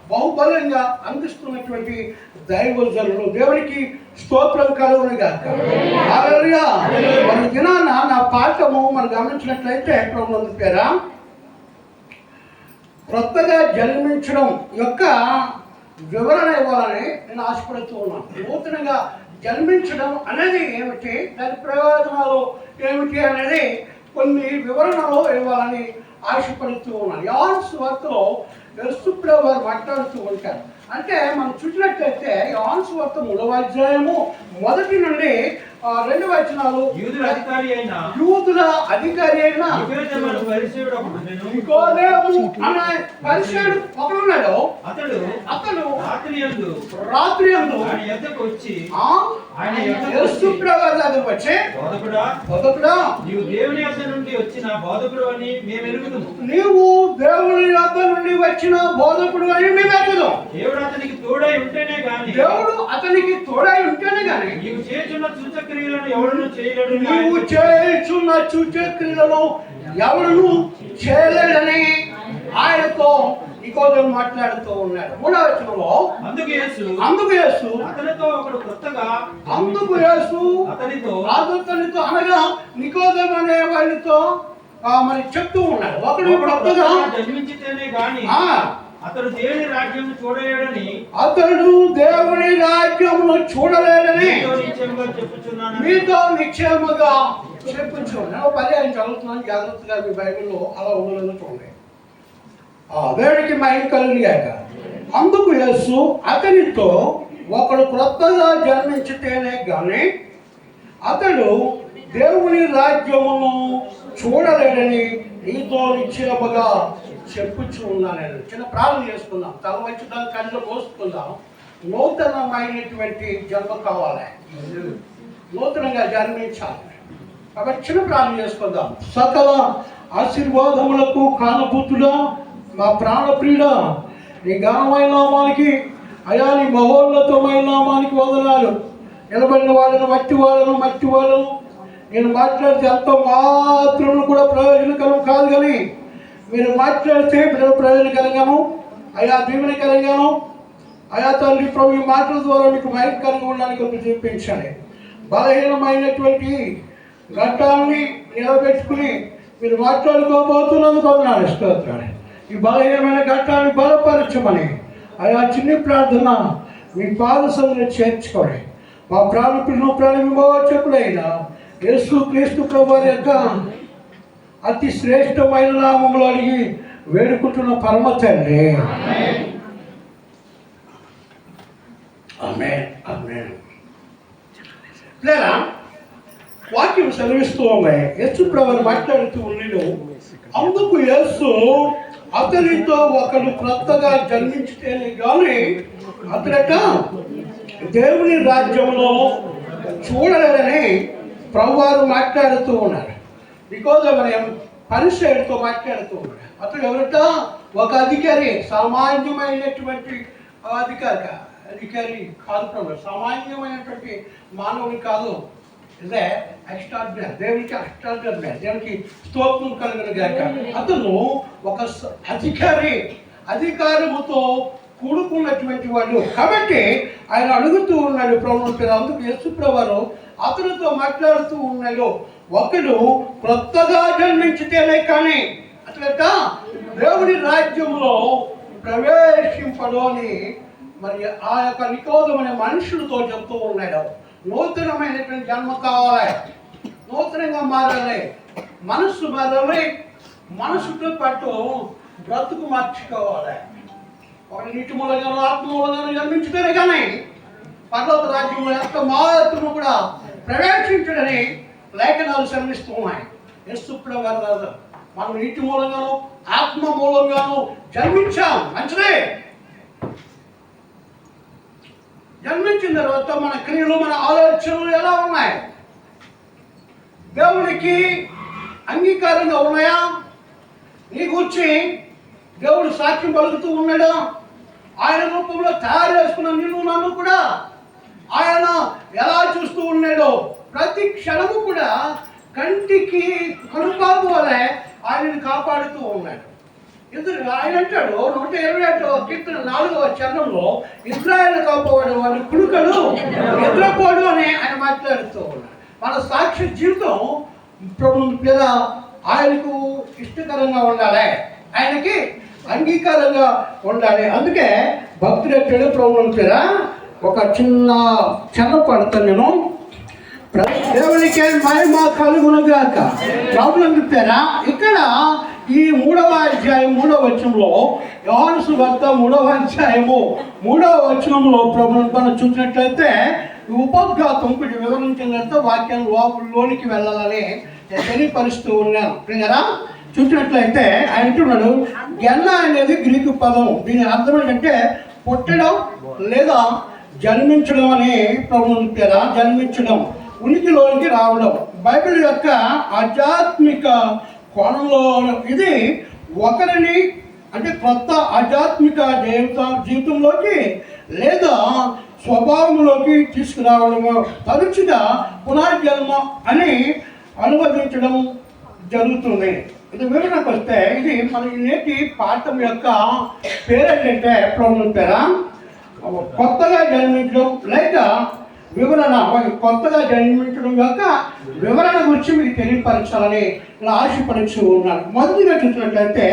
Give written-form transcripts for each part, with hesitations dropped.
బాహుబలంగా అందిస్తున్నటువంటి దైవజనులు. దేవునికి స్తోత్రం కలుగును గాక. హల్లెలూయా. మన దినాన నా పాఠము మనం గమనించినట్లయితే ప్రభువు పేరా క్రొత్తగా జన్మించడం యొక్క వివరణ ఇవ్వాలని నేను ఆశపడుతూ ఉన్నాను. నూతనంగా జన్మించడం అనేది ఏమిటి, దాని ప్రయోజనాలు ఏమిటి అనేది కొన్ని వివరణలు ఇవ్వాలని ఆశపడుతూ ఉన్నాను. యోహాను సువార్తలో యేసు ప్రభువు వారు మాట్లాడుతూ ఉంటారు. అంటే మనం చూసినట్లయితే యోహాను సువార్త 3వ అధ్యాయము 1 నుండి 2 వచనాలు, యూదుల అధికారి అయిన నికోదేము అనే పరిసయ్యుడు ఒకడున్నాడు. అతడు రాత్రి యందు యేసు ప్రభువు దగ్గరికి వచ్చి, బోధకుడా, నీవు దేవుని యొద్ద నుండి వచ్చిన బోధకుడు అని మేము ఎరుగుదుము. నీవు దేవుని యొద్ద నుండి వచ్చిన బోధకుడు అని మేము ఎరుగుదాం. దేవుడు అతనికి తోడై ఉంటేనే గాని నీవు చేస్తున్న సూచక్రియలను ఎవడును చేయలేడు. నీవు చేస్తున్న సూచక్రియలను ఎవడును చేయలేడని ఆయనతో నికోదేము మాట్లాడుతూ ఉన్నాడు. 3వ వచనంలో అందుకు యేసు అతనితో ఒకడు కొత్తగా అతనితో అనగా నికోదేము అనే వాడితో మరి చెప్తూ ఉన్నాడు, ఒకడు కొత్తగా జన్మించితేనే గాని అతడు దేవుని రాజ్యమును చూడలేడని మీతో నిశ్చయముగా చెప్పుచున్నాను. పర్యాయం చదువుతున్నాను, జాగ్రత్తగా మీ బైబిల్లో అలా ఉండలేదు చూడండి. దేవుడికి మహిమ కలుగుగాక. అందుకు యేసు అతనితో ఒకడు క్రొత్తగా జన్మించితేనే గాని అతడు దేవుని రాజ్యమును చూడలేడని నీతో నిశ్చయముగా చెప్పుచు ఉన్నాను. చిన్న ప్రార్థన చేసుకుందాం, తల వచ్చి దాని కళ్ళు మోసుకుందాం. నూతనమైనటువంటి జన్మ కావాలి, నూతనంగా జన్మించాలి. కాబట్టి చిన్న ప్రార్థన చేసుకుందాం. సకల ఆశీర్వాదములకు కారణభూతుడా, మా ప్రాణప్రియుడా, నీ ఘనమైన నామానికి, అయా నీ మహోన్నతమైన నామానికి వందనాలు. నిలబడిన వాళ్ళను మట్టి వాళ్ళను నేను మాట్లాడితే అంత మాత్రం కూడా ప్రయోజనకరం కాదు, కానీ మీరు మాట్లాడితే బిడ్డలు ప్రయోజనకరంగాను, అయా దీవెనకరంగాను, అయా తండ్రి ప్రభు ఈ మాటల ద్వారా మీకు మహిమకరంగా ఉండడానికి ఒక చూపించండి. బలహీనమైనటువంటి ఘట్టాలని నిలబెట్టుకుని మీరు మాట్లాడుకోబోతున్నందుకు వందనాలు, స్తోత్రాలు. ఈ బలహీనమైన ఘట్టాన్ని బలపరచమని అయా చిన్ని ప్రార్థన మీ పాదసంలో చేర్చుకోండి. మా ప్రాణవిమోచకుడైన యేసు క్రీస్తు ప్రభువారి యొక్క అతి శ్రేష్టమైన నామములో అడిగి వేడుకుంటున్న పరమ తండ్రి, ఆమేన్, ఆమేన్. లేదా వాక్యం సెలవిస్తూ ఉన్నాయి. యేసు ప్రభువు మాట్లాడుతూ ఉన్నాడు. అందుకు యేసు అతనితో ఒకడు క్రొత్తగా జన్మించితేనే కానీ అతడట దేవుని రాజ్యంలో చూడలేదని ప్రభువారు మాట్లాడుతూ ఉన్నారు. నికోదేము పరిసయ్యుడితో మాట్లాడుతూ ఉన్నాడు. అతడు ఎవరట? ఒక అధికారి, సామాన్యమైనటువంటి అధికారి కాదు ప్రభు, సామాన్యమైనటువంటి మానవుని కాదు. ఇదే ఎక్స్ట్రాడినరీ, దేవునికి ఎక్స్ట్రాడినరీ, దేవునికి స్తోత్రం కలుగును గాక. అతను ఒక అధికారముతో కూడుకున్నటువంటి వాడు. కాబట్టి ఆయన అడుగుతూ ఉన్నాడు ప్రభువు. అందుకు యేసు ప్రభువు అతనితో మాట్లాడుతూ ఉన్నాడు, ఒకడు క్రొత్తగా జన్మించితేనే కానీ అట్లట దేవుని రాజ్యంలో ప్రవేశింపడు అని మరి ఆ యొక్క నికోదేము అనే మనుషులతో చెప్తూ ఉన్నాడు. నూతనమైనటువంటి జన్మ కావాలి, నూతనంగా మారాలి, మనస్సు మారాలి, మనసుతో పాటు బ్రతుకు మార్చుకోవాలి. ఒక నీటి మూలంగానో ఆత్మ మూలంగానో జన్మించితేనే కానీ పర్వత రాజ్యంలో యొక్క మాత్రము కూడా ప్రవేశించడని లేఖనాలు శ్రమిస్తూ ఉన్నాయి. యేసు ప్రభువు మనం నీటి మూలంగానో ఆత్మ మూలంగానో జన్మించాం, మంచిదే. జన్మించిన తర్వాత మన క్రియలు, మన ఆలోచనలు ఎలా ఉన్నాయి? దేవునికి అంగీకారంగా ఉన్నాయా? నీ గురించి దేవుడు సాక్ష్యం పలుకుతూ ఉన్నాడా? ఆయన రూపంలో తయారు చేసుకున్న నిన్ను నన్ను కూడా ఆయన ఎలా చూస్తూ ఉన్నాడో ప్రతి క్షణము కూడా కంటికి కనుపాపు వలె ఆయనను కాపాడుతూ ఉన్నాడు. ఆయన అంటాడు 121 కీర్తన 4వ చరణంలో ఇశ్రాయేలు కాపాడే వారి కుడుకలు నిద్రపోడు అని ఆయన మాట్లాడుతూ ఉన్నాడు. మన సాక్షి జీవితం ప్రభు మీద ఆయనకు ఇష్టకరంగా ఉండాలి, ఆయనకి అంగీకారంగా ఉండాలి. అందుకే భక్తుడు ఎక్కడ ప్రభు మీద ఒక చిన్న పడతాను నేను. దేవునికి మహిమ కలుగునుగాక. ప్రభువుని చెప్పారా ఇక్కడ ఈ 3వ అధ్యాయం 3వ వచనంలో, యోహాను సువార్త 3వ అధ్యాయము 3వ వచనంలో ప్రభువుని మనం చూసినట్లయితే ఉపోద్ఘాతం కొంచెం వివరించినట్లయితే వాక్యం లోనికి వెళ్ళాలని తెలియపరుస్తూ ఉన్నాను. కదా చూసినట్లయితే ఆయన అంటున్నాడు, గెన్న అనేది గ్రీకు పదం. దీని అర్థం ఏంటంటే పుట్టడం లేదా జన్మించడం అని ప్రభువుని పేరా, జన్మించడం, ఉనికిలోనికి రావడం. బైబిల్ యొక్క ఆధ్యాత్మిక కోణంలో ఇది ఒకరిని అంటే కొత్త ఆధ్యాత్మిక జీవితంలోకి లేదా స్వభావంలోకి తీసుకురావడము, తరచుగా పునర్జన్మ అని అనువదించడం జరుగుతుంది. ఇది వివరణకు వస్తే ఇది మన నేటి పాఠం యొక్క పేరు ఏంటంటే ప్రభువుని పేరా కొత్తగా జన్మించడం లేక వివరణ, కొత్తగా జన్మించడం యొక్క వివరణ గురించి మీకు తెలియపరచాలని ఇలా ఆశపడుతూ ఉన్నాను. మొదటిగా చూసినట్లయితే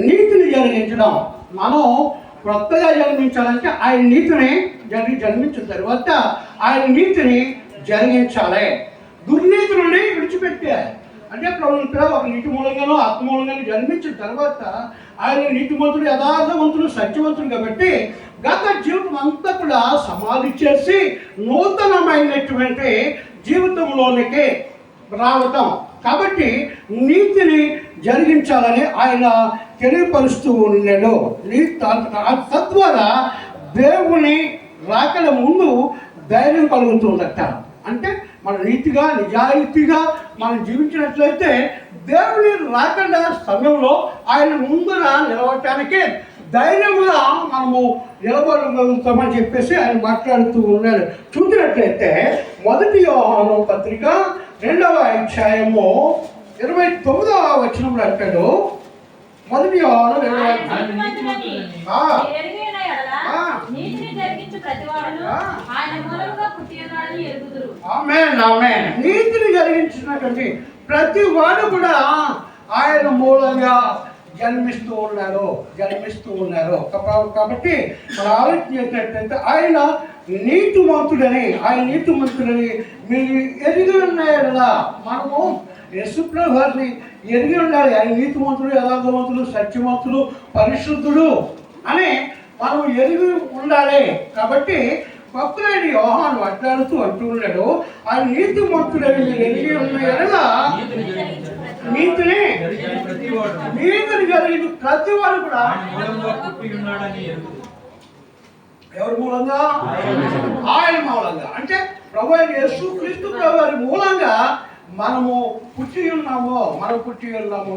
నీతిని జరిగించడం. మనం కొత్తగా జన్మించాలంటే ఆయన నీతిని జన్మించిన తర్వాత ఆయన నీతిని జరిగించాలి. దుర్నీతి నుండి విడిచిపెట్టాలి. అంటే ప్రభువుని పేర ఒక నీతి మూలంగానో ఆత్మ మూలంగానో జన్మించిన తర్వాత ఆయన నీతిమంతుడు, యథార్థవంతుడు, సత్యవంతుడు కాబట్టి గత జీవితం అంతా కూడా సమాధి చేసి నూతనమైనటువంటి జీవితంలోనికి రావటం. కాబట్టి నీతిని జరిగించాలని ఆయన తెలియపరుస్తూ ఉన్నాడు. తద్వారా దేవుని రాకడ ముందు ధైర్యం కలుగుతుందట. అంటే మన నీతిగా నిజాయితీగా మనం జీవించినట్లయితే దేవుని రాకడ సమయంలో ఆయన ముందున నిలవటానికి ధైర్యంగా మనము నిలబడగలుగుతామని చెప్పేసి ఆయన మాట్లాడుతూ ఉన్నాడు. చూసినట్లయితే 1 యోహాను పత్రిక 2వ అధ్యాయము 29వ వచనంలో అంటాడు. 1 యోహాను 2వ ఆమేన్. నీతిని జరిగించినటువంటి ప్రతి వాడు కూడా ఆయన మూలంగా జన్మిస్తూ ఉన్నారు. కాబట్టి మన ఆలోచన చేసినట్లయితే ఆయన నీతిమంతుడని మీరు ఎరిగి ఉన్నారు కదా. మనము యేసుప్రభు వారిని ఎరిగి ఉండాలి. ఆయన నీతిమంతుడు, యథార్థవంతుడు, సత్యవంతుడు, పరిశుద్ధుడు అని మనం ఎరిగి ఉండాలి. కాబట్టి భక్తుడైన యోహాను మాట్లాడుతూ అంటూ ఉన్నాడు, ఆయన నీతిమంతుడని మీరు ఎరిగి ఉన్నారలా నీతిని జరిగిన ప్రతి వాడు కూడా ఎవరి మూలంగా? ఆయన మూలంగా. అంటే ప్రభు యేసుక్రీస్తు ప్రభు వారి మూలంగా మనము పుట్టి ఉన్నాము.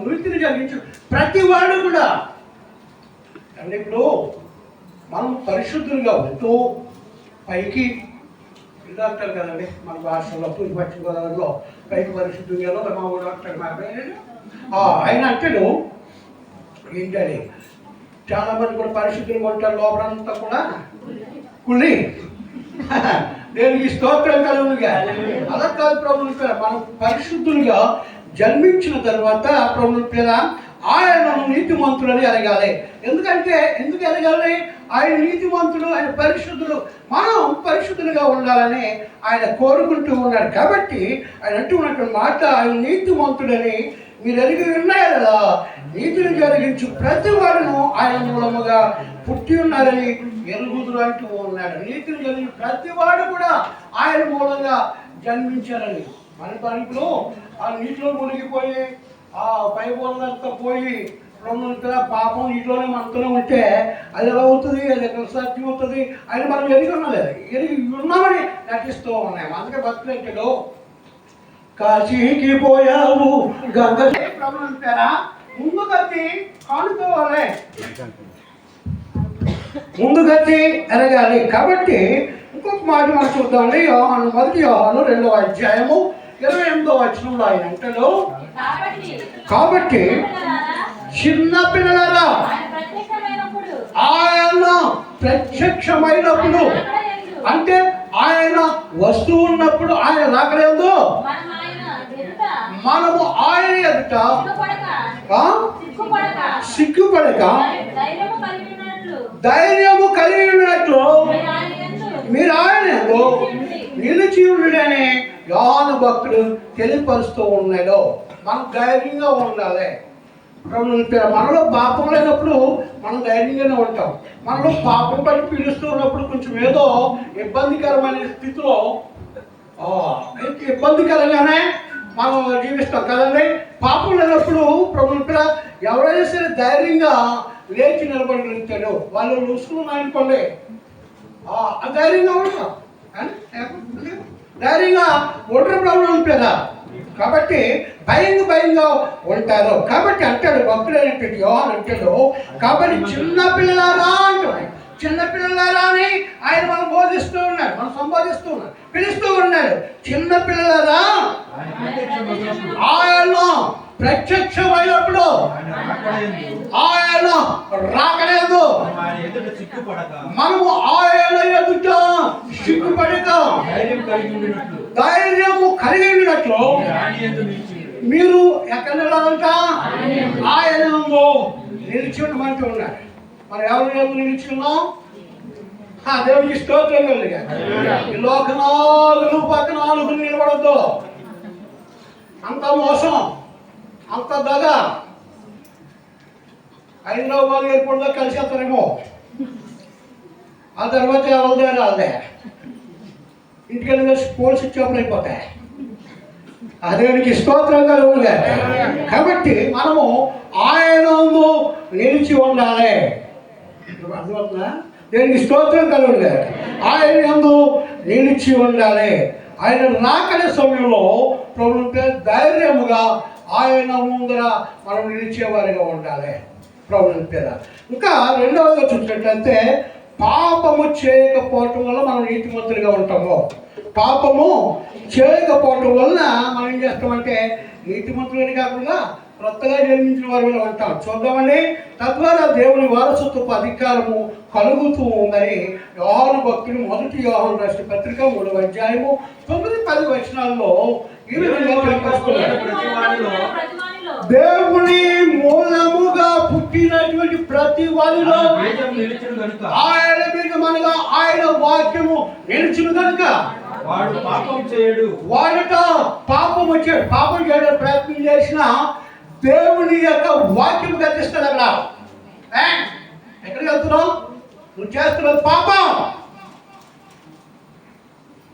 నీతిని జరిగించు ప్రతి వాడు కూడా. అంటే ఇప్పుడు మనం పరిశుద్ధులుగా ఉంటూ పైకి ఇల్లు అంటారు కదండి మన భాషలో, పశ్చిమ గోదావరిలో పైకి పరిశుద్ధంగా మా ఊరు అంటాడు. ఆయన అంటాడు ఏంటని చాలా మంది కూడా పరిశుద్ధంగా ఉంటారు, లోపలంతా కూడా కుళ్ళి దేనికి స్తోత్రం కలుగునుగా. అలా కాదు ప్రభువుని పేర మనం పరిశుద్ధులుగా జన్మించిన తర్వాత ప్రభువుని పేర ఆయనను నీతిమంతుడని ఎరగాలి. ఎందుకు ఎరగాలి? ఆయన నీతిమంతుడు, ఆయన పరిశుద్ధుడు, మనం పరిశుద్ధులుగా ఉండాలని ఆయన కోరుకుంటూ ఉన్నాడు. కాబట్టి ఆయన అంటూ ఉన్నటువంటి మాట, ఆయన నీతిమంతుడని మీరు ఎరిగి ఉన్నాయా కదా. నీతిని జరిగించు ప్రతి వాడును ఆయన మూలముగా పుట్టి ఉన్నారని ఎరుగుదురు అంటూ ఉన్నాడు. నీతిని జరిగిన ప్రతి వాడు కూడా ఆయన మూలంగా జన్మించారని. మన పనిలో ఆ నీటిలో మునిగిపోయి ఆ పైపోలంతా పోయి పాపం నీటిలోనే మనతోనే ఉంటే అది ఎలా అవుతుంది? అది ఎక్కడ సత్యం అవుతుంది? అది మనం ఎరిగి ఉన్నామని నటిస్తూ ఉన్నాం. అందుకే భక్తులు అంటాడు, కాశీకి పోయావు గంగ అంటారా, ముందుకత్తి కానుకోవాలి, ముందుకత్తి ఎరగాలి. కాబట్టి ఇంకొక మాట మనం చూద్దామండి. యోహాను 1 యోహాను 2వ అధ్యాయము 28వ వచనంలో ఆయన అంటాడు, కాబట్టి చిన్న పిల్లలారా ఆయన ప్రత్యక్షమైనప్పుడు ఆయన ప్రత్యక్షమైనప్పుడు అంటే ఆయన వస్తూ ఉన్నప్పుడు ఆయన రాకలేదు. మనం ఆయన ఎదుట మనము ఆయన ఎదుట సిగ్గుపడక సిగ్గుపడక ధైర్యము కలిగినట్లు ధైర్యము కలిగి ఉన్నట్లు మీరు ఆయన యందు మీరు ఆయన యందు నిలిచి ఉండుడని యోహాను భక్తుడు తెలియపరుస్తూ ఉన్నాడు. మనం ధైర్యంగా ఉండాలి. మనలో పాపం లేనప్పుడు మనం ధైర్యంగానే ఉంటాం. మనలో పాపం పట్టి పీడిస్తూ ఉన్నప్పుడు కొంచెం ఏదో ఇబ్బందికరమైన స్థితిలో ఇబ్బందికరంగానే మనం జీవిస్తాం కదండి. పాపం లేనప్పుడు ప్రభుత్వ ఎవరైనా సరే ధైర్యంగా లేచి నిలబడగలుగుతాడు. వాళ్ళు రుసుకులు అనుకోండి ధైర్యంగా ఉంటాం, ధైర్యంగా ఉండడం ప్రాబ్లం ఉంటుందా. కాబట్టి భయంగా ఉంటారు. కాబట్టి అంటాడు భక్తుడు అనేటువంటి యోహాను అంటాడు, కాబట్టి చిన్న పిల్లలారా అంటాడు. చిన్న పిల్లలారా అని ఆయన మనం బోధిస్తూ ఉన్నాడు, మనం సంబోధిస్తూ ఉన్నాడు, పిలుస్తూ ఉన్నాడు. చిన్న పిల్లలారా ఆయన ప్రత్యక్షమైనప్పుడు ఆయన రాకలేదు. మనము ఆయన ఎదుట సిగ్గుపడక ధైర్యము కలిగినట్లు మీరు ఎక్కడ నిలవాలంట ఆయన నిలిచి ఉండమంటూ ఉన్నారు. మనం ఎవరు నిలిచి ఉన్నాం? దేవునికి స్తోత్రం కలిగా. ఈ లోక 4 పక్కన 4 నిలబడద్దు. అంత మోసం, అంత దగ. హైదరాబాద్ ఎయిర్పోర్ట్లో కలిసేస్తారేమో, ఆ తర్వాత ఎవరిదే రాదే, ఇంటికి వెళ్ళి పోలీసు ఇచ్చేప్పుడు అయిపోతాయి. దేవునికి స్తోత్రం కలుగుగా. కాబట్టి మనము ఆయన నిలిచి ఉండాలి. అర్థమవుతుందా? దేవునికి స్తోత్రం కలుగుగా. ఆయన యందు నిలిచి ఉండాలి. ఆయన రాకడే సమయంలో ప్రభుత్వ ధైర్యముగా ఆయన ముందర మనం నిలిచేవారిగా ఉండాలి. ప్రభుత్వ ఇంకా రెండవగా చూసినట్లయితే పాపము చేయకపోవటం వల్ల మనం నీతిమంతులుగా ఉంటాము. పాపము చేయకపోవటం వలన మనం ఏం చేస్తామంటే నీతిమంతులని కాకుండా కొత్తగా జన్మించిన వారు ఉంటాం. చూద్దామండి. తద్వారా దేవుని వారసత్వపు అధికారము కలుగుతూ ఉందని యోహాను భక్తుడు 1 యోహాను రాసిన పత్రిక 3వ అధ్యాయము 9-10 వచనాల్లో ఈ విధంగా తెలియపరుస్తున్నారు. దేవుని మూలముగా పుట్టినటువంటి ప్రతి వారిలో ఆయన బీజమనగా ఆయన వాక్యము నిలిచును కనుక వాడు పాపం చేయడు. వాడుట పాపం వచ్చాడు. పాపం చేయడానికి ప్రయత్నం చేసిన దేవుని యొక్క వాక్యం గతిస్తాడు. అక్కడ ఎక్కడికి వెళ్తున్నావు? నువ్వు చేస్తున్నది పాపం.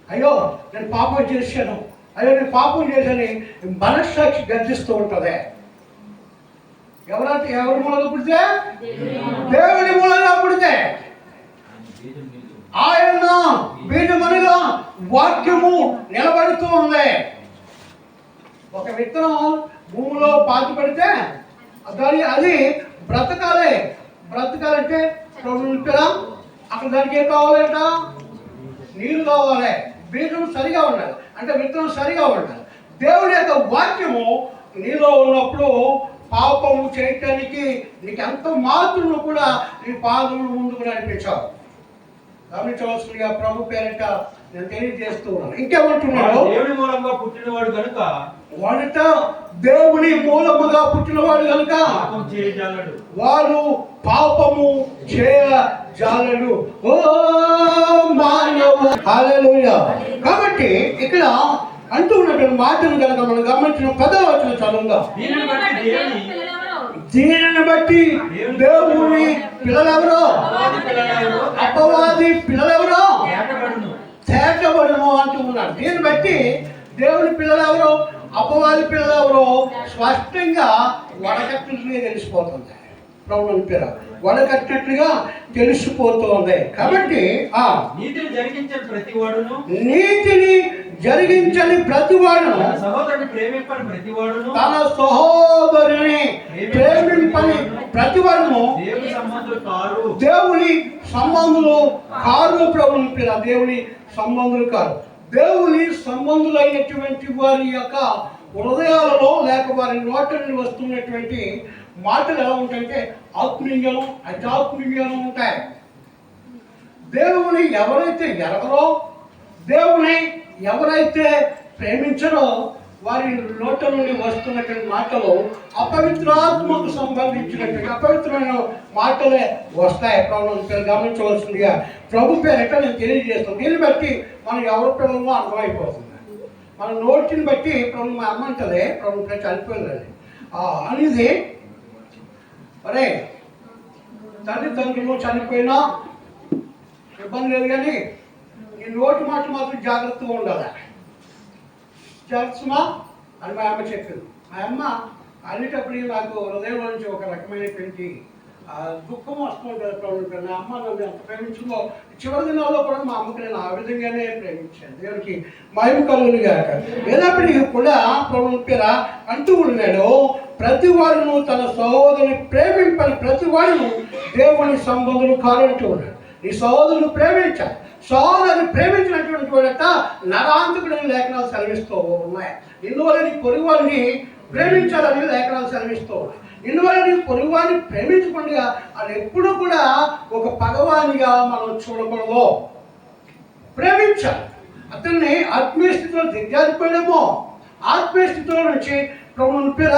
అయ్యో నేను పాపం చేశాను, అయ్యో నేను పాపం చేశాను మనస్సాక్షి గర్జిస్తూ ఉంటుంది. ఎవరి మూలంగా పుడితే? దేవుని మూలంగా పుడితే. ఆయన బీజమనగా వాక్యము నిలబడుతూ ఉంది. ఒక విత్తనం భూమిలో పాతి పెడితే అది బ్రతకాలంటే అక్కడ దానికి ఏం కావాలంట? నీరు కావాలి, బీజం సరిగా ఉండాలి, అంటే విత్తనం సరిగా ఉండాలి. దేవుడి యొక్క వాక్యము నీలో ఉన్నప్పుడు పాపము చేయటానికి నీకు ఎంత మాత్రము కూడా నీ పాదములు ముందుకు నడిపించావు. గమనించవలసిందిగా ప్రభు పేరిట నేను తెలియజేస్తూ ఉన్నాను. ఇంకేమంటున్నాడు? దేవుని మూలంగా పుట్టినవాడు కనుక వాడుట దేవుని మూలముగా పుట్టినవాడు కనుక పాపం చేయజాలడు. వాడు పాపము చేయజాలడు. ఓ మానవ హల్లెలూయా. కాబట్టి ఇక్కడ అంటూ ఉన్నటువంటి మాటను కనుక మనం గమనించిన 10వ వచనం చదువుదాం. దీనిని బట్టి దేవుని పిల్లలెవరో అపవాది పిల్లలెవరో తేటబడును అంటూ ఉన్నాడు. దీన్ని బట్టి దేవుని పిల్లలెవరో అపవాది పిల్లలెవరో స్పష్టంగా వడకట్టినట్లుగా తెలిసిపోతుంది. ప్రభువుని పేరు వడకట్టినట్లుగా తెలిసిపోతుంది. కాబట్టి నీతిని జరిగించని ప్రతివాడును తన సహోదరుని ప్రేమింపని ప్రతివాడును దేవుని సంబంధులు కారు. ప్రభువుని పేరు దేవుని సంబంధులు కారు. దేవుని సంబంధులైనటువంటి వారి యొక్క హృదయాలలో లేక వారి నోట నుండి వస్తున్నటువంటి మాటలు ఎలా ఉంటాయంటే ఆత్మీయంగాను అత్యాత్మీయంగాను ఉంటాయి. దేవుని ఎవరైతే ఎరగరో, దేవుని ఎవరైతే ప్రేమించరో వారి నోట నుండి వస్తున్నటువంటి మాటలు అపవిత్రాత్మకు సంబంధించినటువంటి అపవిత్రమైన మాటలే వస్తాయి. ప్రభుత్వం పేరు గమనించవలసిందిగా ప్రభు పేరిట నేను తెలియజేస్తాను. దీన్ని బట్టి మనం ఎవరి పిల్లల్లో అర్థమైపోతుంది. మన నోటిని బట్టి ప్రభు మా అమ్మ అంటదే ప్రభు పేరు చనిపోయిందండి అనేది. అరే తల్లిదండ్రులు చనిపోయినా ఇబ్బంది లేదు, కానీ ఈ నోటి మాట మాత్రం జాగ్రత్తగా ఉండాలి. చేస్తున్నా అని మా అమ్మ చెప్పింది. మా అమ్మ అనేటప్పుడు నాకు హృదయంలో నుంచి ఒక రకమైనటువంటి దుఃఖం వస్తుంటుంది. ప్రభుత్వం నా అమ్మ నన్ను ఎంత ప్రేమించిందో చివరి దినాల్లో కూడా మా అమ్మకి నేను ఆ విధంగానే ప్రేమించాను. దేవునికి మహిమ కలుగును గాక. ఏదప్పటికీ కూడా ప్రభుత్వం పేర అంటూ ఉన్నాడు, ప్రతి వాడును తన సహోదరుని ప్రేమింపని ప్రతి వాడును దేవుని సంబంధులు కారంటూ ఉన్నాడు. నీ సహోదరుని ప్రేమించాలి. సహోదరుని ప్రేమించినటువంటి వాడట నరాంతకుడని లేఖనాలు సెలవిస్తూ ఉన్నాయి. ఇందువల్ల నీ పొరుగు వారిని ప్రేమించాలని లేఖనాలు సెలవిస్తూ ఉన్నాయి. ఇందువల్ల నీ పొరుగు వారిని ప్రేమించకుండా అది ఎప్పుడూ కూడా ఒక పగవానిగా మనం చూడకూడదు. ప్రేమించాలి. అతన్ని ఆత్మీయ స్థితిలో దిగజారిపోయాడేమో, ఆత్మీయ స్థితిలో నుంచి ప్రభుత్వం పేర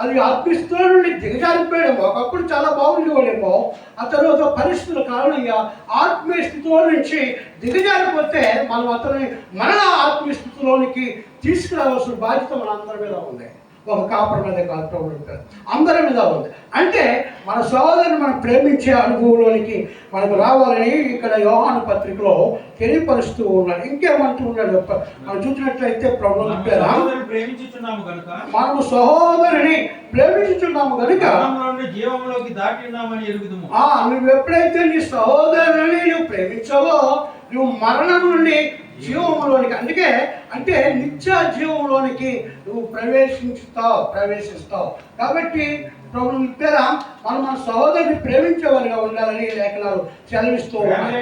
అది ఆత్మీయ స్థితిలో నుండి దిగజారిపోయాడేమో. ఒకప్పుడు చాలా బాగుండేవాడేమో, ఆ తర్వాత పరిస్థితుల కారణంగా ఆత్మీయ స్థితిలో నుంచి దిగజారిపోతే మనం అతన్ని మరలా ఆత్మీయ స్థితిలోనికి తీసుకురావాల్సిన బాధ్యత మన అందరి మీద ఉంది. ఒక కాపర్ మీద కాదు, ప్రభుత్వం అందరి మీద ఉంది. అంటే మన సహోదరుని మనం ప్రేమించే అనుభవంలోనికి మనకు రావాలని ఇక్కడ యోహాను పత్రికలో తెలియపరుస్తూ ఉన్నాడు. ఇంకేమంటూ ఉన్నాడు మనం చూసినట్లయితే ప్రభుత్వం మనము సహోదరుని ప్రేమించుచున్నాము కనుక జీవంలోకి దాటినామని ఎరుగుదుము. నువ్వు ఎప్పుడైతే నీ సహోదరుని నువ్వు ప్రేమించావో నువ్వు మరణం నుండి జీవంలోనికి, అందుకే అంటే నిత్య జీవంలోనికి నువ్వు ప్రవేశిస్తావు. కాబట్టి ప్రభుత్వం పేర మనం మన సహోదరుని ప్రేమించేవారిగా ఉండాలని లేఖనాలు సెలవిస్తూ ఉన్నాయి.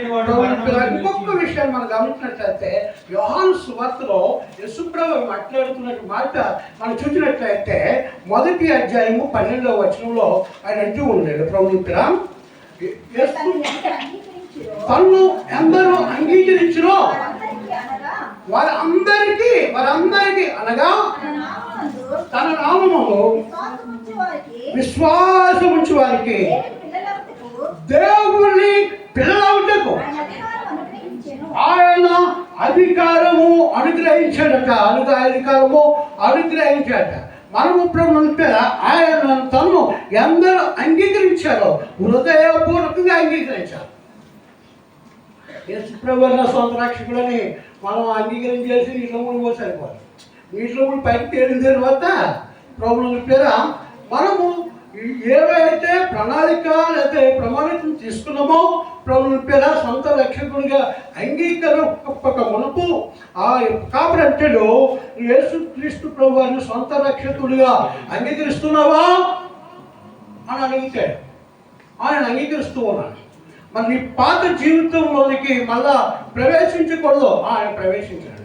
ఇంకొక విషయాన్ని మనం గమనించినట్లయితే యోహాను సువార్తలో యేసుప్రభు మాట్లాడుతున్న మాట మనం చూసినట్లయితే 1వ అధ్యాయము 12వ వచనంలో ఆయన అంటూ ఉన్నాడు, ప్రభుత్వం పేర తను ఎందరూ అంగీకరించునో వారందరికీ అనగా తన నామములో విశ్వాసం ఉంచు వారికి దేవుని పిల్లలవుటకు ఆయన అధికారము అనుగ్రహించాడట. మనము ప్రభుత్వం ఆయన తను ఎందరూ అంగీకరించారో హృదయపూర్వకంగా అంగీకరించారు. యేసుప్రభు సొంత రక్షకులని మనం అంగీకరించేసి నీటిలో మునిగి సరిపోదు. నీటిలో ముని పైకి తేలిన తర్వాత ప్రభుత్వం పేర మనము ఏవైతే ప్రణాళిక లేదా ప్రమాణికం తీసుకున్నామో ప్రభుత్వం పేర సొంత రక్షకుడిగా అంగీకరింపక మునుపు ఆ కాపరంటాడు, యేసుక్రీస్తు ప్రభువుని సొంత రక్షకుడిగా అంగీకరిస్తున్నావా అని అడిగితే ఆయన అంగీకరిస్తూ ఉన్నాను. మరి నీ పాత జీవితంలోనికి మళ్ళా ప్రవేశించకూడదు. ఆయన ప్రవేశించాడు.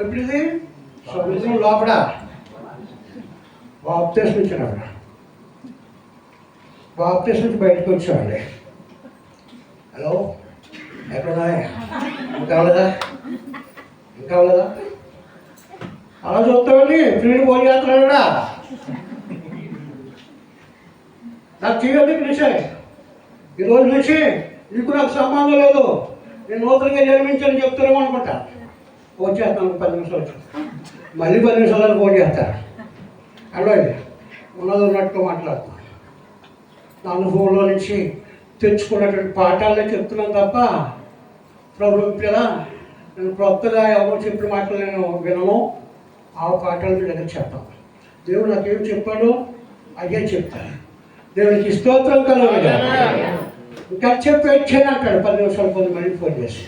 ఎప్పుడిది సముద్రం లోపల బాప్తిస్మించినాడు. బాప్తిస్మించి బయటకు వచ్చామండి. హలో ఎక్కడా ఇంకా అవ్వలేదా అలా చూస్తామండి. ఫ్రీడ్ పోయి చేస్తున్నాడా నాకు తీయద్దు నిలిచాయి. ఈరోజు నుంచి నీకు నాకు సంబంధం లేదు, నేను నూతనంగా జన్మించాలని చెప్తారేమో అనుకుంటా. ఫోన్ చేస్తాను 10 నిమిషాలు, మళ్ళీ 10 నిమిషాలు ఫోన్ చేస్తాను. అడవండి ఉన్నది ఉన్నట్టుగా మాట్లాడుతున్నాను. నా అనుభవంలో నుంచి తెచ్చుకున్నటువంటి పాఠాలనే చెప్తున్నాను తప్ప ప్రభుత్వం కదా నేను కొత్తగా ఎవరు చెప్పిన మాటలు నేను వినను. ఆ పాఠాలు మీ దగ్గర చెప్తాను. దేవుడు నాకేం చెప్పాడో అదే చెప్తాను. దేవునికి స్తోత్రం కలుగుగా. ఇంకా చెప్పేచ్చాను అంటాడు 10 నిమిషాలు మళ్ళీ ఫోన్ చేసి.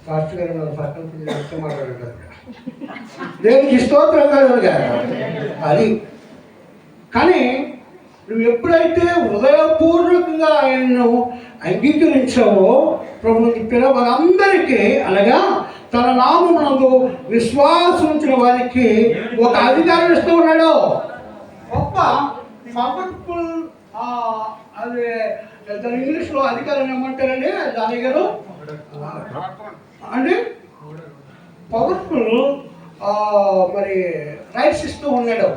ఫాస్ట్ గారు మన పక్కన మాట్లాడారు. దేవునికి స్తోత్రం కలుగుగా. అది కానీ నువ్వు ఎప్పుడైతే హృదయపూర్వకంగా ఆయన్ను అంగీకరించావో ప్రభుత్వం పిల్ల వారందరికీ అనగా తన నామమునందు విశ్వాసం ఉంచిన వారికి ఒక అధికారం ఇస్తూ ఉన్నాడు. గొప్ప పవర్ఫుల్, అది దాని ఇంగ్లీష్లో అధికారం ఏమంటారండి దాని గారు అండి? పవర్ఫుల్ మరి రైట్స్ ఇస్తూ ఉన్నాడు,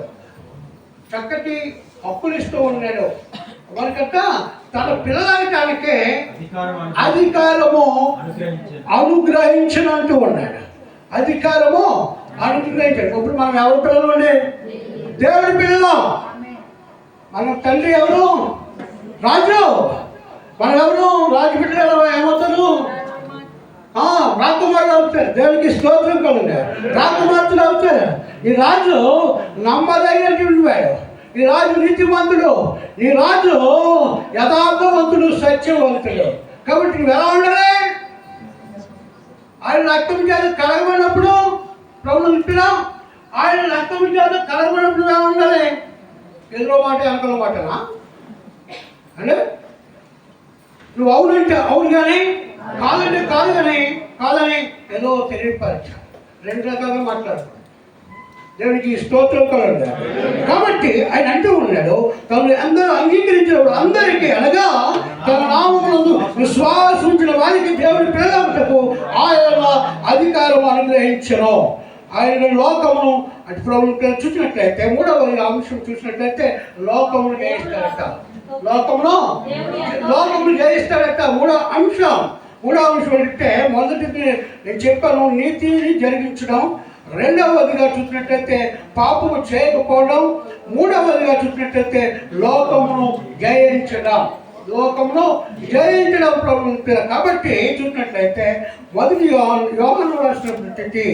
చక్కటి హక్కులు ఇస్తూ ఉన్నాడు. వారికట్ట తన పిల్లలకి అధికారము అనుగ్రహించినట్టు ఉన్నాడు. అధికారము అనుగ్రహించాడు. ఇప్పుడు మనం ఎవరి పిల్లలు అండి? దేవుడి పిల్లలు. మన తండ్రి ఎవరు? రాజు. మనం ఎవరు? రాజు బిడ్డలు ఏమవుతారు? రాకుమారులు అవుతారు. దేవునికి స్తోత్రం కలుగుతారు. రాకుమార్తెలు అవుతారు. ఈ రాజు నమ్మదగినటువంటి వాడు. ఈ రాజు నీతిమంతుడు. ఈ రాజు యథార్థవంతుడు, సత్యవంతుడు. కాబట్టి నువ్వు ఎలా ఉండాలి? ఆయన రక్తం చేత కలగబడినప్పుడు ప్రభుత్వం ఇప్పినా ఆయన రక్తం చేత కలగబడినప్పుడు ఎలా ఉండాలి? ఎదురో మాట వెనకల మాటనా అంటే నువ్వు అవునంటే అవును కానీ కాదంటే కాదు కానీ కాదని ఏదో తెలియపరచాలి. రెండు రకాలుగా మాట్లాడుతాడు. దేవునికి స్తోత్రం కలగదు. కాబట్టి ఆయన అంటూ ఉన్నాడు, తను అందరూ అంగీకరించినప్పుడు అందరికీ అనగా తన నామమునందు విశ్వాసం ఉంచిన వారికి దేవుని పిల్లలకు ఆయన అధికారం అనుగ్రహించను. ఆయన లోకమును అంటే ప్రభుత్వం చూసినట్లయితే మూడవ అంశం చూసినట్లయితే లోకమును జయిస్తాడట. లోకమును జయిస్తాడట. మూడవ అంశం అంటే మొదటిది నేను చెప్పాను, నీతిని జరిగించడం. రెండవదిగా చూసినట్లయితే పాపము చేయకపోవడం. మూడవదిగా చూసినట్లయితే లోకమును జయించడం. ప్రభుత్వం. కాబట్టి చూసినట్లయితే మొదటి యోహాను రాసినటువంటి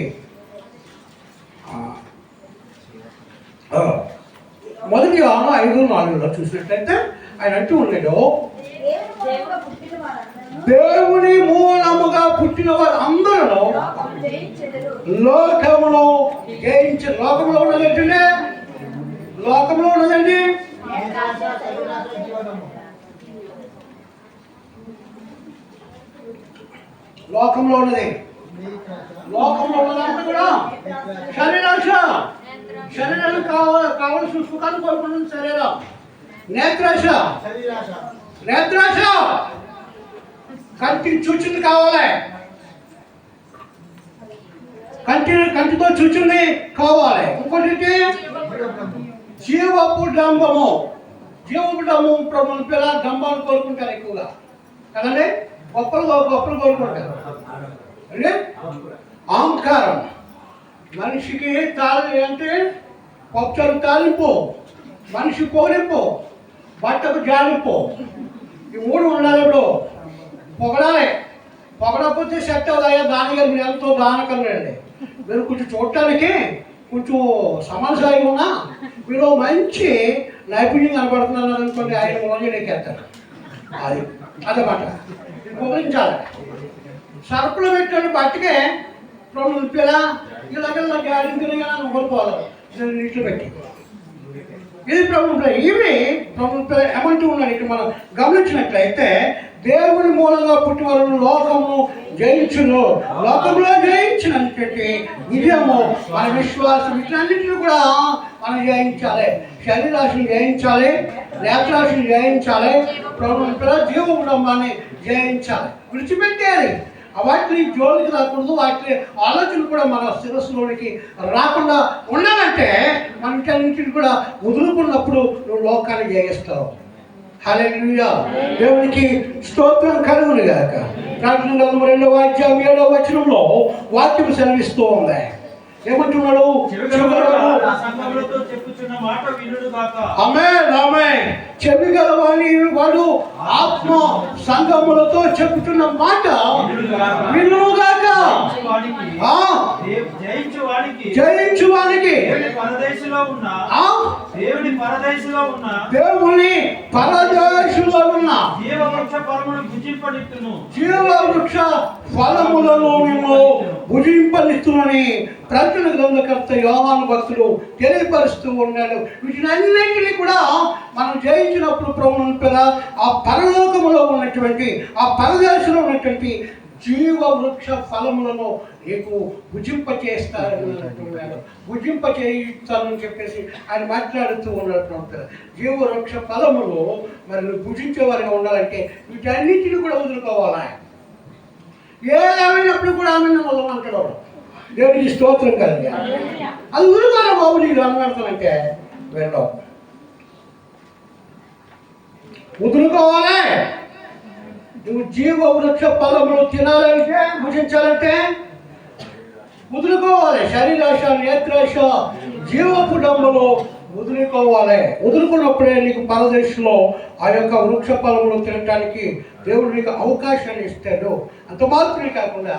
మొదటి యోహాను 5:4 చూసినట్లయితే ఆయన అంటూ ఉన్నాడు, దేవుని మూలముగా పుట్టిన వారు అందరూ లోకమును జయించ. లోకంలో ఉన్నదంటే లోకంలో ఉన్నదండి లోకంలో ఉన్నది. లోకంలో ఉన్నదంటే కూడా శరీరాశ. శరీరానికి కావలసిన సుఖాన్ని కోరుకుంటుంది శరీరం. నేత్రాశ. కంటిని చూచింది కావాలి. కంటితో చూచింది కావాలి. ఇంకోటి జీవపు డంబము. ప్రభుత్వం పిల్ల డంబాన్ని కోరుకుంటారు ఎక్కువగా కదండి. గొప్పలు కోరుకుంటారు. అహంకారం. మనిషికి అంటే పచ్చరు తాలింపు, మనిషి పోలింపు, బట్టకు జాలింపు. ఈ మూడు ఉండాలి. ఇప్పుడు పొగడకపోతే సెట్ అవుతాయా? దానిగా మీరు ఎంతో దానకరండి. మీరు కొంచెం చూడటానికి కొంచెం సమస్యగా ఉన్నా మీరు మంచి నైపుణ్యం కనబడుతున్నారు అనుకోండి, ఆయన మొదలెక్కేస్తారు. అదన్నమాట. పొగరించాలి. సరుకులు పెట్టండి బట్టకే ప్రభుత్వం నింపేలా ఇలాగ గ్యారెంటీగా కోరుకోవాలి. నీటిలో పెట్టి ఇది ప్రభుత్వం. ఇవి ప్రభుత్వం ఏమంటూ ఉన్నాడు. ఇక్కడ మనం గమనించినట్లయితే దేవుని మూలంగా పుట్టి వారు లోకము జయించును. లోకంలో జయించినటువంటి విజయము మన విశ్వాసం. వీటన్నింటినీ కూడా మనం జయించాలి. శరీరాశిని జయించాలి, నేత్రాశిని జయించాలి, ప్రభుత్వ జీవ కుటుంబాన్ని జయించాలి. విడిచిపెట్టాలి. వాటిని జోలికి రాకూడదు. వాటి ఆలోచనలు కూడా మన శిరస్సులోనికి రాకుండా ఉండాలంటే మన వీటన్నింటిని కూడా వదులుకున్నప్పుడు నువ్వు లోకాన్ని జయిస్తావు. హల్లెలూయా. దేవునికి స్తోత్రం కలుగును గాక. ప్రార్థన గ్రంథం 2వ అధ్యాయం 7వ వచనంలో వాక్యం సెలవిస్తూ ఉంది. ఏమంటున్నాడు? ఆమేన్. చెవి గలవాని వాడు ఆత్మ సంగములతో చెప్పుతున్న మాట వినుగాక. జయించు వానికి దేవుని పరదేశంలో ఉన్న జీవవృక్ష ఫలములను మేము భుజింపనిస్తున్నని ప్రకటన గ్రంథకర్త యోహాను భక్తుడు తెలియపరుస్తూ ఉన్నాడు. వీటినన్నింటినీ కూడా మనం జయించినప్పుడు ప్రభువుని పిల్ల ఆ పరలోకములో ఉన్నటువంటి ఆ పరదేశంలో ఉన్నటువంటి జీవ వృక్ష ఫలములను నీకు భుజింపచేస్తారని అంటున్నాడు. భుజింపచేయిస్తానని చెప్పేసి ఆయన మాట్లాడుతూ ఉన్నట్టు. జీవ వృక్ష ఫలములు మరి నువ్వు భుజించేవారిగా ఉండాలంటే వీటన్నిటిని కూడా వదులుకోవాలి. ఏమైనప్పుడు కూడా ఆమె వదలమంటాడు. దేవుడికి స్తోత్రం కదండి. అది వదులుకోవాలి బాబు, నీకు అనబడతానంటే వెళ్ళవు, వదులుకోవాలి. నువ్వు జీవ వృక్ష ఫలములు తినాలంటే, భుజించాలంటే వదులుకోవాలి. శరీరాశ, నేత్రాశ, జీవపు డమ్ములు వదులుకోవాలి. వదులుకున్నప్పుడే నీకు పరదేశంలో ఆ యొక్క వృక్ష ఫలములు తినడానికి దేవుడు నీకు అవకాశాన్ని ఇస్తాడు. అంత మాత్రమే కాకుండా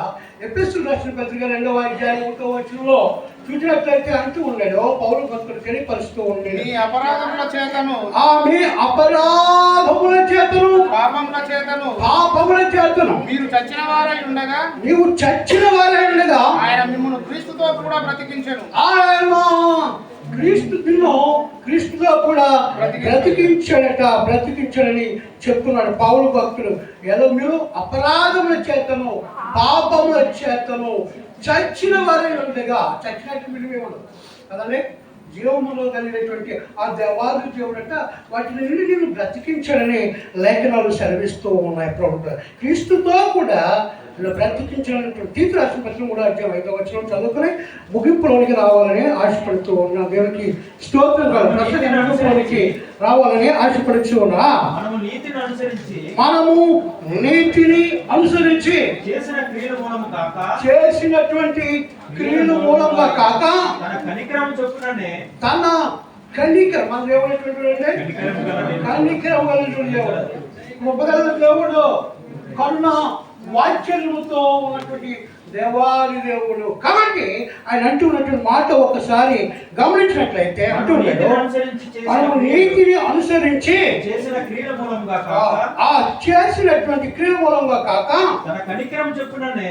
ఎఫెసీయులకు రాసిన పత్రిక 2వ అధ్యాయం 1వ వచనంలో చూసినట్లయితే అంటూ ఉన్నాడు, పౌలు భక్తుడు తెలియపరుస్తూ ఉండేది, మీ అపరాధముల చేతను, మీ అపరాధముల చేతను, పాపముల చేతను మీరు చచ్చిన వారై ఉండగా, నీవు చచ్చిన వారై ఉండగా ఆయన మిమ్మల్ని క్రీస్తుతో కూడా బ్రతికించెను. ఆయన క్రీస్తుతో కూడా బ్రతికించాడని చెప్తున్నాడు పౌలు భక్తుడు. ఏదో మీరు అపరాధముల చేతను, పాపముల చేతను చచ్చిన వారే ఉండగా, చచ్చినట్టు విలువేమడు కదండి, జీవములో కలిగినటువంటి ఆ దేవాది దేవుడట వాటిని నుండి నేను బ్రతికించాడని లేఖనాలు సెలవిస్తూ ఉన్నాయి. ప్రభుత్వ క్రీస్తుతో కూడా బ్రతికించినటువంటి తీర్పు రాసిన పత్రిక 3వ అధ్యాయం 5వ వచనం చదువుకుని ముగింపులోనికి రావాలని ఆశపడుతూ ఉన్నా. దేవునికి స్తోత్రం కాదు, ముగింపులోనికి రావాలని ఆశపడుతూ ఉన్నా. మనము నీతిని అనుసరించి చేసినటువంటి క్రియల మూలంగా కాక తన కనికరం మన దేవుడు కనికరం కలిగినటువంటి దేవుడు, కృపగల దేవుడు, కరుణ వాక్యముతో ఉన్నటువంటి దేవాది దేవుడు. కాబట్టి ఆయన అంటున్నటువంటి మాట ఒకసారి గమనించినట్లయితే అంటున్నాడు, మనము నీతిని అనుసరించి చేసినటువంటి క్రియల మూలంగా కాక తన కనికరం చొప్పుననే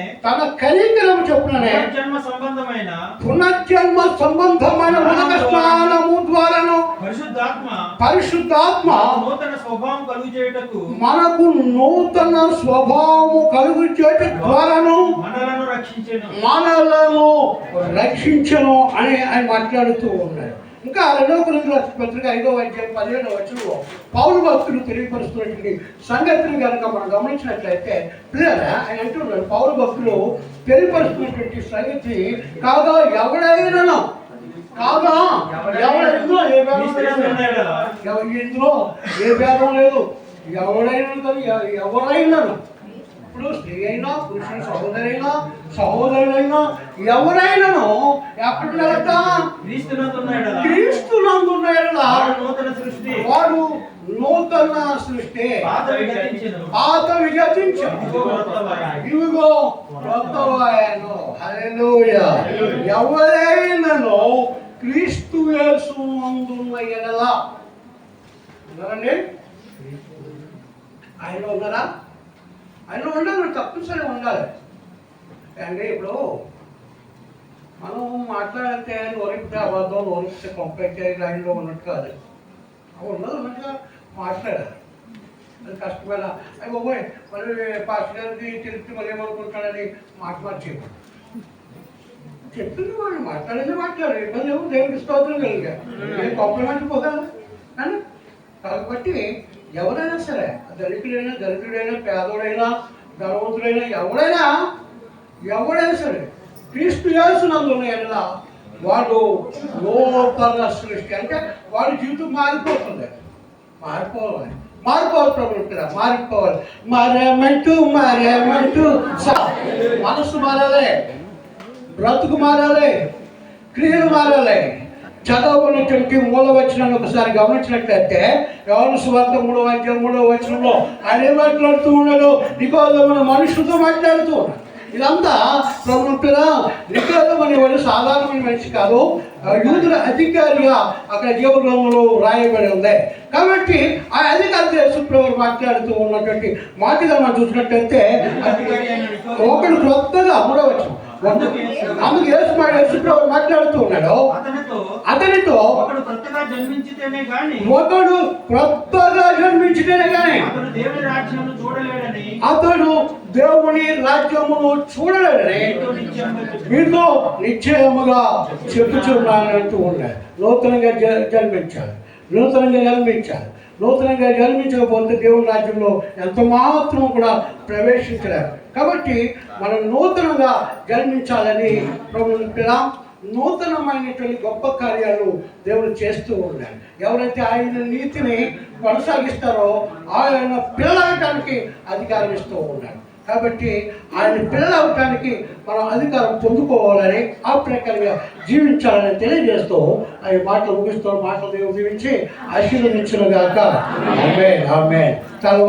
పునర్జన్మ సంబంధమైన ఉదక స్నానము ద్వారాను పరిశుద్ధాత్మ మనకు నూతన స్వభావము కలుగు చేయటం ద్వారాను మనలను రక్షించను అని ఆయన మాట్లాడుతూ ఉన్నాడు. ఇంకా 2వ కొరింథీయుల పత్రిక 5వ అధ్యాయం 17వ వచనంలో పౌలు భక్తుడు తెలియపరుస్తున్నటువంటి సంగతిని కనుక మనం గమనించినట్లయితే పిల్లల ఆయన అంటున్నాడు, పౌలు భక్తులు తెలియపరుస్తున్నటువంటి సంగతి కాగా ఎవడైనా ఇందులో ఏ భేదం లేదు. ఎవరైనా ఇప్పుడు స్త్రీ అయినా పురుషుని సహోదరులైనా ఎవరైనాను ఎక్కడికి క్రీస్తునందున్నాడు వాడు నూతన సృష్టి, పాత విగతించను ఇవిగో క్రొత్తవాయను. హల్లెలూయా. ఎవరైనాను క్రీస్తు యేసునందున్న ఎడల ఉన్నారండి, ఆయన ఉన్నారా? ఆయన ఉండాలి, తప్పనిసరిగా ఉండాలి. అంటే ఇప్పుడు మనం మాట్లాడితే ఒరిపితే అబద్ధం, ఒరిపితే కొంపైతే లైన్లో ఉన్నట్టు కాదు. ఉన్నట్టుగా మాట్లాడాలి. అది కష్టమైన అవి బాబోయ్ మరి పాస్టర్ గారికి తెలిసి మరి ఏమనుకుంటాడని మార్చేయకూడదు. చెప్తుంది వాడు మాట్లాడేది మాట్లాడు, ఇబ్బంది ఏమో దేవుడికి స్తోత్రం కలిగా నేను కాంప్లిమెంట్ పోగలను. కానీ కాబట్టి ఎవరైనా సరే, దరిద్రుడైనా పేదోడైనా ధనవంతుడైనా ఎవడైనా సరే క్రీస్తు యేసునందున్న ఎడల వాడు నూతన సృష్టి. అంటే వాడి జీవితం మారిపోవాలి ప్రభుత్వ మారిపోవాలి. మరమంటూ మనసు మారాలి, బ్రతుకు మారాలి, క్రియలు మారాలి. చదవనటువంటి మూల వచనాన్ని ఒకసారి గమనించినట్లయితే యోహాను సువార్త 3వ అధ్యాయం 3వ వచనంలో ఆయన ఏం మాట్లాడుతూ ఉన్నాడు? నికోదేము మనుషులతో మాట్లాడుతూ ఉన్నాడు. ఇదంతా ప్రభుత్వ నికోదేము అనేవాడు సాధారణమైన మనిషి కాదు, యూదుల అధికారిగా అక్కడ జీవగ్రంథంలో రాయబడి ఉంది. కాబట్టి ఆ అధికారి యేసుప్రభువు మాట్లాడుతూ ఉన్నటువంటి మాటగా మనం చూసినట్లయితే ఒకడు క్రొత్తగా 3వ వచనం అందుకు యేసుప్రభువు మాట్లాడుతూ ఉన్నాడు, అతనితో ఒకడు క్రొత్తగా జన్మించితేనే గాని అతడు దేవుని రాజ్యమును చూడలేదని మీతో నిశ్చయముగా చెప్పుచున్నానంటూ ఉన్నాయి. నూతనంగా జన్మించాలి, నూతనంగా జన్మించాలి. నూతనంగా జన్మించకపోతే దేవుని రాజ్యంలో ఎంత మాత్రం కూడా ప్రవేశించలేరు. కాబట్టి మనం నూతనంగా జన్మించాలని ప్రభువుని పిలుద్దాం. నూతనమైనటువంటి గొప్ప కార్యాలు దేవుడు చేస్తూ ఉన్నాడు. ఎవరైతే ఆయన నీతిని కొనసాగిస్తారో ఆయన పిల్లలవటానికి అధికారం ఇస్తూ ఉన్నాడు. కాబట్టి ఆయన పిల్లలు అవటానికి మనం అధికారం పొందుకోవాలని ఆ ప్రకారంగా జీవించాలని తెలియజేస్తూ ఆ మాటలు ముగిస్తూ మాటలు దేవుడు దీవించి ఆశీర్వదించును గాక. ఆమేన్ ఆమేన్. చాలా